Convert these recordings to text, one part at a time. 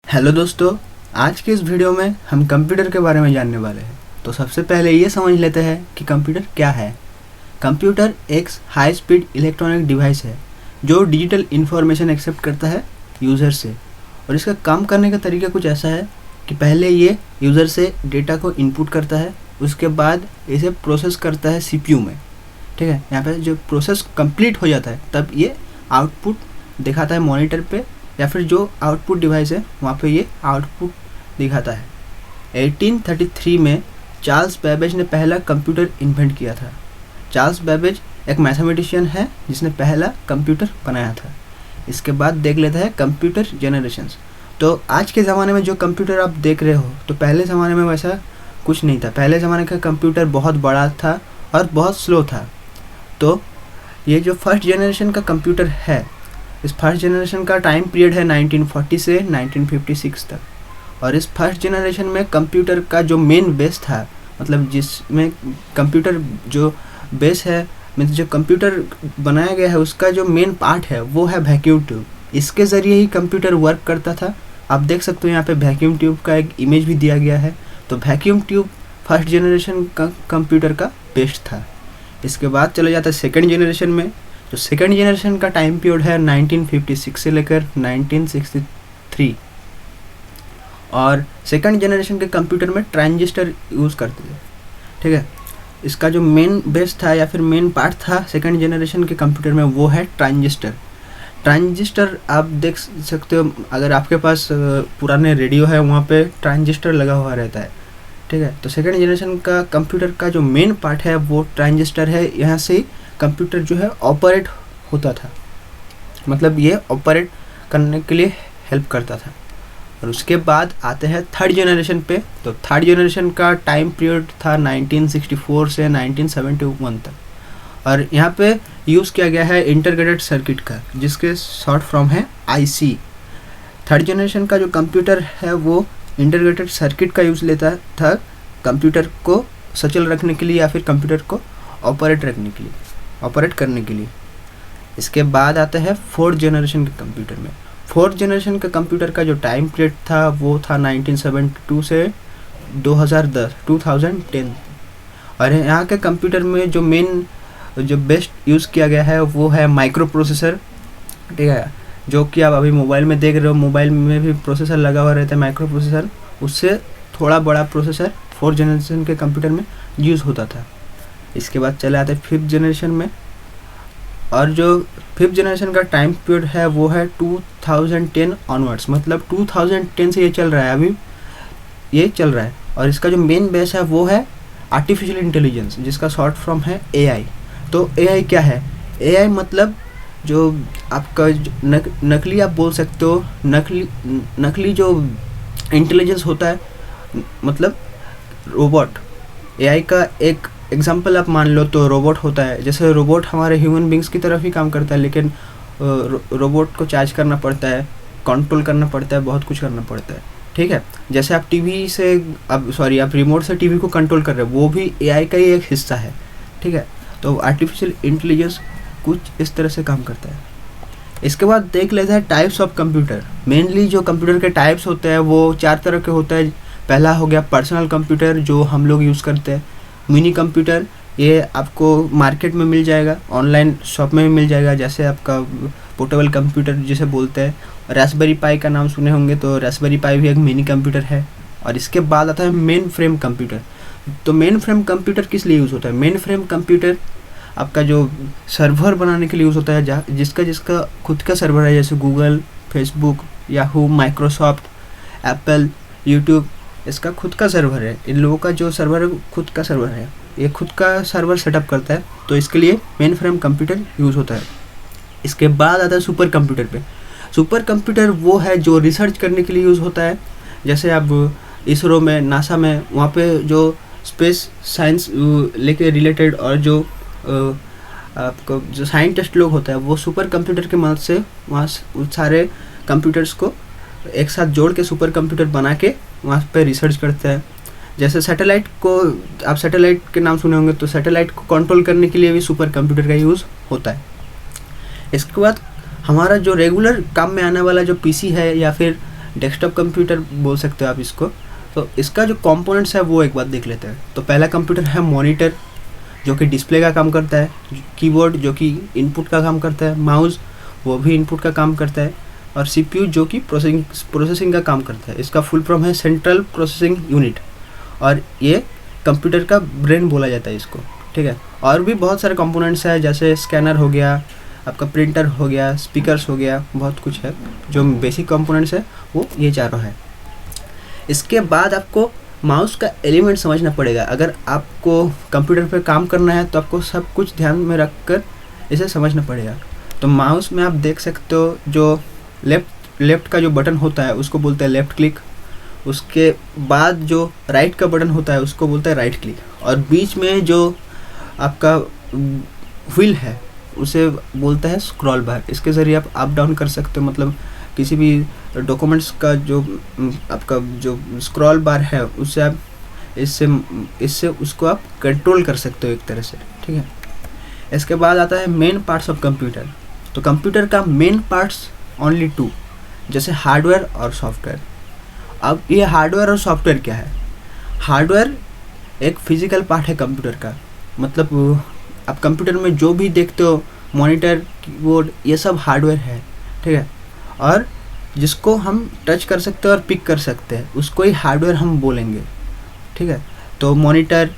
Hello दोस्तों, आज के इस वीडियो में हम कंप्यूटर के बारे में जानने वाले हैं। तो सबसे पहले ये समझ लेते हैं कि कंप्यूटर क्या है। कंप्यूटर एक हाई स्पीड इलेक्ट्रॉनिक डिवाइस है जो डिजिटल इन्फॉर्मेशन एक्सेप्ट करता है यूज़र से। और इसका काम करने का तरीका कुछ ऐसा है कि पहले ये यूज़र से डेटा को इनपुट करता है, उसके बाद इसे प्रोसेस करता है सीपीयू में। ठीक है, यहाँ पे जो प्रोसेस कंप्लीट हो जाता है तब ये आउटपुट दिखाता है मॉनिटर पे, या फिर जो आउटपुट डिवाइस है वहाँ पे ये आउटपुट दिखाता है। 1833 में चार्ल्स बेबेज ने पहला कंप्यूटर इन्वेंट किया था। चार्ल्स बेबेज एक मैथमेटिशियन है जिसने पहला कंप्यूटर बनाया था। इसके बाद देख लेते हैं कंप्यूटर जनरेशंस। तो आज के ज़माने में जो कंप्यूटर आप देख रहे हो, तो पहले ज़माने में वैसा कुछ नहीं था। पहले ज़माने का कंप्यूटर बहुत बड़ा था और बहुत स्लो था। तो ये जो फर्स्ट जनरेशन का कंप्यूटर है, इस फर्स्ट जनरेशन का टाइम पीरियड है 1940 से 1956 तक। और इस फर्स्ट जनरेशन में कंप्यूटर का जो मेन बेस था, मतलब जिसमें कंप्यूटर जो बेस है, मतलब जो कंप्यूटर बनाया गया है उसका जो मेन पार्ट है वो है वैक्यूम ट्यूब। इसके ज़रिए ही कंप्यूटर वर्क करता था। आप देख सकते हो यहाँ पे वैक्यूम ट्यूब का एक इमेज भी दिया गया है। तो वैक्यूम ट्यूब फर्स्ट जनरेशन का कंप्यूटर का बेस्ट था। इसके बाद चले जाता है सेकेंड जनरेशन में। जो सेकेंड जनरेशन का टाइम पीरियड है 1956 से लेकर 1963। और सेकेंड जनरेशन के कंप्यूटर में ट्रांजिस्टर यूज़ करते थे। ठीक है, इसका जो मेन बेस था या फिर मेन पार्ट था सेकेंड जनरेशन के कंप्यूटर में वो है ट्रांजिस्टर। ट्रांजिस्टर आप देख सकते हो, अगर आपके पास पुराने रेडियो है वहाँ पे ट्रांजिस्टर लगा हुआ रहता है। ठीक है, तो सेकेंड जनरेशन का कंप्यूटर का जो मेन पार्ट है वो ट्रांजिस्टर है। यहाँ से कंप्यूटर जो है ऑपरेट होता था, मतलब ये ऑपरेट करने के लिए हेल्प करता था। और उसके बाद आते हैं थर्ड जनरेशन पे। तो थर्ड जनरेशन का टाइम पीरियड था 1964 से 1971 तक। और यहाँ पे यूज़ किया गया है इंटीग्रेटेड सर्किट का, जिसके शॉर्ट फॉर्म है आईसी। थर्ड जनरेशन का जो कंप्यूटर है वो इंटीग्रेटेड सर्किट का यूज़ लेता था कंप्यूटर को सचल रखने के लिए या फिर कंप्यूटर को ऑपरेट करने के लिए। इसके बाद आता है फोर्थ जनरेशन के कंप्यूटर में। फोर्थ जनरेशन के कंप्यूटर का जो टाइम पीरियड था वो था 1972 से 2010। और यहाँ के कंप्यूटर में जो बेस्ट यूज़ किया गया है वो है माइक्रो प्रोसेसर। ठीक है, जो कि आप अभी मोबाइल में देख रहे हो, मोबाइल में भी प्रोसेसर लगा हुआ रहता है माइक्रो प्रोसेसर। उससे थोड़ा बड़ा प्रोसेसर फोर्थ जनरेशन के कंप्यूटर में यूज़ होता था। इसके बाद चले आते हैं फिफ्थ जनरेशन में। और जो फिफ्थ जनरेशन का टाइम पीरियड है वो है 2010 ऑनवर्ड्स, मतलब 2010 से ये चल रहा है, अभी ये चल रहा है। और इसका जो मेन बेस है वो है आर्टिफिशियल इंटेलिजेंस, जिसका शॉर्ट फॉर्म है एआई। तो एआई क्या है? एआई मतलब जो आपका नकली आप बोल सकते हो, नकली जो इंटेलिजेंस होता है, मतलब रोबोट। एआई का एक एग्जाम्पल आप मान लो तो रोबोट होता है। जैसे रोबोट हमारे ह्यूमन बींग्स की तरफ ही काम करता है, लेकिन रोबोट को चार्ज करना पड़ता है, कंट्रोल करना पड़ता है, बहुत कुछ करना पड़ता है। ठीक है, जैसे आप आप रिमोट से टीवी को कंट्रोल कर रहे हो, वो भी एआई का ही एक हिस्सा है। ठीक है, तो आर्टिफिशियल इंटेलिजेंस कुछ इस तरह से काम करता है। इसके बाद देख लेते हैं टाइप्स ऑफ कंप्यूटर। मेनली जो कंप्यूटर के टाइप्स होते हैं वो 4 तरह के होते हैं। पहला हो गया पर्सनल कंप्यूटर, जो हम लोग यूज़ करते हैं। मिनी कंप्यूटर, ये आपको मार्केट में मिल जाएगा, ऑनलाइन शॉप में भी मिल जाएगा, जैसे आपका पोर्टेबल कंप्यूटर जिसे बोलते हैं। रास्पबेरी पाई का नाम सुने होंगे, तो रास्पबेरी पाई भी एक मिनी कंप्यूटर है। और इसके बाद आता है मेन फ्रेम कंप्यूटर। तो मेन फ्रेम कंप्यूटर किस लिए यूज़ होता है? मेन फ्रेम कंप्यूटर आपका जो सर्वर बनाने के लिए यूज़ होता है, जिसका खुद का सर्वर है, जैसे Google, Facebook, Yahoo, Microsoft, Apple, YouTube, इसका खुद का सर्वर है। इन लोगों का जो सर्वर है खुद का सर्वर है, ये खुद का सर्वर सेटअप करता है, तो इसके लिए मेन फ्रेम कंप्यूटर यूज़ होता है। इसके बाद आता है सुपर कंप्यूटर पे। सुपर कंप्यूटर वो है जो रिसर्च करने के लिए यूज़ होता है। जैसे आप इसरो में, नासा में, वहाँ पे जो स्पेस साइंस लेके रिलेटेड और जो आपको जो साइंटिस्ट लोग होता है वो सुपर कंप्यूटर की मदद से वहाँ सारे कंप्यूटर्स को एक साथ जोड़ के सुपर कंप्यूटर बना के वहाँ पे रिसर्च करते हैं। जैसे सैटेलाइट को, आप सैटेलाइट के नाम सुने होंगे, तो सैटेलाइट को कंट्रोल करने के लिए भी सुपर कंप्यूटर का यूज़ होता है। इसके बाद हमारा जो रेगुलर काम में आने वाला जो पीसी है या फिर डेस्कटॉप कंप्यूटर बोल सकते हो आप इसको। तो इसका जो कंपोनेंट्स है वो एक बार देख लेते हैं। तो पहला कंप्यूटर है मॉनिटर, जो कि डिस्प्ले का काम करता है, कीबोर्ड जो कि इनपुट का काम करता है, माउस वो भी इनपुट का काम करता है, और सीपीयू जो कि प्रोसेसिंग का काम करता है। इसका फुल फॉर्म है सेंट्रल प्रोसेसिंग यूनिट, और ये कंप्यूटर का ब्रेन बोला जाता है इसको, ठीक है। और भी बहुत सारे कंपोनेंट्स हैं, जैसे स्कैनर हो गया, आपका प्रिंटर हो गया, स्पीकर्स हो गया, बहुत कुछ है। जो बेसिक कंपोनेंट्स है वो ये चारों है। इसके बाद आपको माउस का एलिमेंट समझना पड़ेगा। अगर आपको कंप्यूटर पे काम करना है तो आपको सब कुछ ध्यान में रख कर इसे समझना पड़ेगा। तो माउस में आप देख सकते हो जो लेफ़्ट का जो बटन होता है उसको बोलते हैं लेफ़्ट क्लिक। उसके बाद जो राइट का बटन होता है उसको बोलते हैं राइट क्लिक, और बीच में जो आपका व्हील है उसे बोलता है स्क्रॉल बार। इसके ज़रिए आप अप डाउन कर सकते हो, मतलब किसी भी डॉक्यूमेंट्स का जो आपका जो स्क्रॉल बार है उससे आप इससे उसको आप कंट्रोल कर सकते हो एक तरह से, ठीक है। इसके बाद आता है मेन पार्ट्स ऑफ कंप्यूटर। तो कंप्यूटर का मेन पार्ट्स ओनली 2, जैसे हार्डवेयर और सॉफ्टवेयर। अब ये हार्डवेयर और सॉफ्टवेयर क्या है? हार्डवेयर एक फिजिकल पार्ट है कंप्यूटर का, मतलब आप कंप्यूटर में जो भी देखते हो, मॉनिटर, कीबोर्ड, ये सब हार्डवेयर है, ठीक है। और जिसको हम टच कर सकते हैं और पिक कर सकते हैं उसको ही हार्डवेयर हम बोलेंगे, ठीक है। तो मॉनिटर,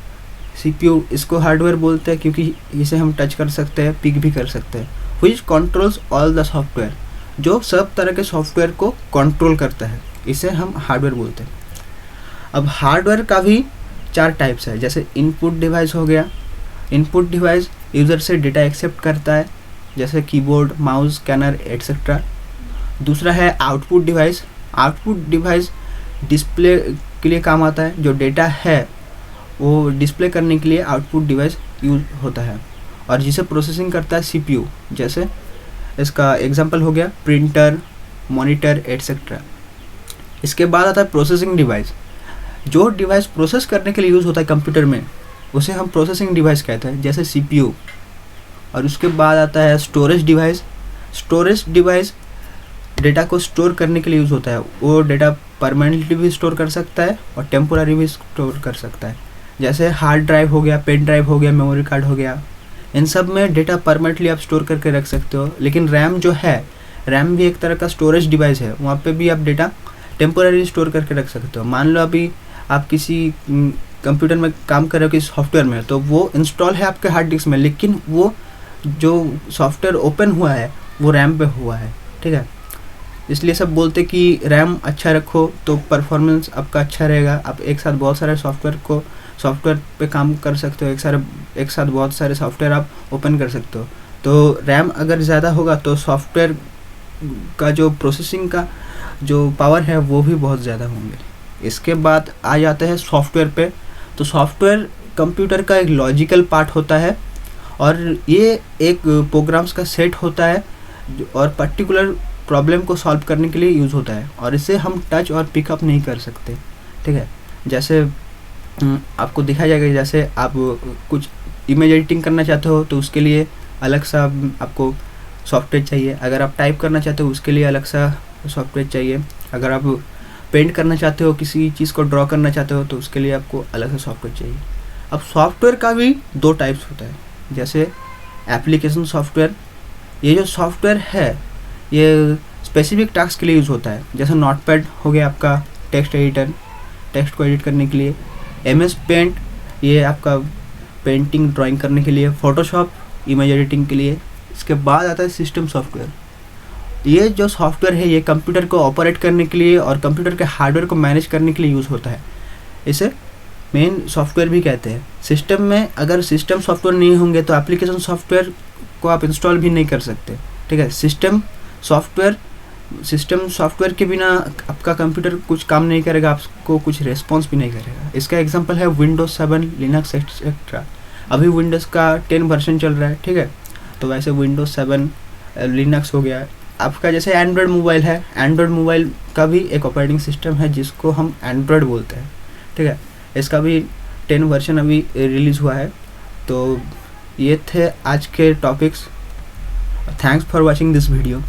सीपीयू, इसको हार्डवेयर बोलते हैं क्योंकि इसे हम टच कर सकते हैं, पिक भी कर सकते हैं। Which controls all the software, जो सब तरह के सॉफ्टवेयर को कंट्रोल करता है, इसे हम हार्डवेयर बोलते हैं। अब हार्डवेयर का भी 4 टाइप्स है, जैसे इनपुट डिवाइस हो गया। इनपुट डिवाइस यूज़र से डेटा एक्सेप्ट करता है, जैसे कीबोर्ड, माउस, स्कैनर एट्सेट्रा। दूसरा है output device. Output device display के लिए काम आता है, जो डेटा है वो डिस्प्ले करने के लिए आउटपुट डिवाइस यूज होता है, और जिसे प्रोसेसिंग करता है सीपीयू। जैसे इसका एग्जांपल हो गया प्रिंटर, मॉनिटर एट्सेट्रा। इसके बाद आता है प्रोसेसिंग डिवाइस। जो डिवाइस प्रोसेस करने के लिए यूज़ होता है कंप्यूटर में उसे हम प्रोसेसिंग डिवाइस कहते हैं, जैसे सीपीयू। और उसके बाद आता है storage device. Storage device data को स्टोर करने के लिए यूज़ होता है। वो डेटा परमानेंटली भी स्टोर कर सकता है और टेम्पोररी भी स्टोर कर सकता है, जैसे हार्ड ड्राइव हो गया, पेन ड्राइव हो गया, मेमोरी कार्ड हो गया। इन सब में डेटा परमानेंटली आप स्टोर करके रख सकते हो। लेकिन रैम जो है, रैम भी एक तरह का स्टोरेज डिवाइस है, वहाँ पे भी आप डेटा टेम्पोररी स्टोर करके रख सकते हो। मान लो अभी आप किसी कंप्यूटर में काम कर रहे हो, किसी सॉफ्टवेयर में, तो वो इंस्टॉल है आपके हार्ड डिस्क में, लेकिन वो जो सॉफ्टवेयर ओपन हुआ है वो रैम पे हुआ है, ठीक है। इसलिए सब बोलते कि रैम अच्छा रखो तो परफॉर्मेंस आपका अच्छा रहेगा। आप एक साथ बहुत सारे सॉफ्टवेयर पे काम कर सकते हो, एक साथ बहुत सारे सॉफ्टवेयर आप ओपन कर सकते हो। तो रैम अगर ज़्यादा होगा तो सॉफ्टवेयर का जो प्रोसेसिंग का जो पावर है वो भी बहुत ज़्यादा होंगे। इसके बाद आ जाते हैं सॉफ्टवेयर पे। तो सॉफ्टवेयर कंप्यूटर का एक लॉजिकल पार्ट होता है, और ये एक प्रोग्राम्स का सेट होता है और पर्टिकुलर प्रॉब्लम को सॉल्व करने के लिए यूज़ होता है, और इसे हम टच और पिकअप नहीं कर सकते, ठीक है। जैसे आपको दिखाया जाएगा, जैसे आप कुछ इमेज एडिटिंग करना चाहते हो तो उसके लिए अलग सा आपको सॉफ्टवेयर चाहिए। अगर आप टाइप करना चाहते हो उसके लिए अलग सा सॉफ्टवेयर चाहिए। अगर आप पेंट करना चाहते हो, किसी चीज़ को ड्रॉ करना चाहते हो तो उसके लिए आपको अलग सा सॉफ्टवेयर चाहिए। अब सॉफ्टवेयर का भी 2 टाइप्स होता है, जैसे एप्लीकेशन सॉफ्टवेयर। ये जो सॉफ्टवेयर है ये स्पेसिफिक टास्क के लिए यूज़ होता है, जैसे नोटपैड हो गया आपका टेक्स्ट एडिटर, टेक्स्ट को एडिट करने के लिए। MS पेंट ये आपका पेंटिंग ड्राइंग करने के लिए। फोटोशॉप इमेज एडिटिंग के लिए। इसके बाद आता है सिस्टम सॉफ्टवेयर। ये जो सॉफ्टवेयर है ये कंप्यूटर को ऑपरेट करने के लिए और कंप्यूटर के हार्डवेयर को मैनेज करने के लिए यूज़ होता है। इसे मेन सॉफ्टवेयर भी कहते हैं। सिस्टम में अगर सिस्टम सॉफ्टवेयर नहीं होंगे तो एप्लीकेशन सॉफ्टवेयर को आप इंस्टॉल भी नहीं कर सकते, ठीक है। सिस्टम सॉफ्टवेयर के बिना आपका कंप्यूटर कुछ काम नहीं करेगा, आपको कुछ रेस्पॉन्स भी नहीं करेगा। इसका एग्जांपल है विंडोज़ 7, लिनक्स एक्सेट्रा। अभी विंडोज़ का 10 वर्जन चल रहा है, ठीक है। तो वैसे विंडोज़ 7 लिनक्स हो गया आपका। जैसे एंड्रॉयड मोबाइल है, एंड्रॉयड मोबाइल का भी एक ऑपरेटिंग सिस्टम है जिसको हम एंड्रॉयड बोलते हैं, ठीक है। इसका भी 10 वर्जन अभी रिलीज़ हुआ है। तो ये थे आज के topics. Thanks for watching this video.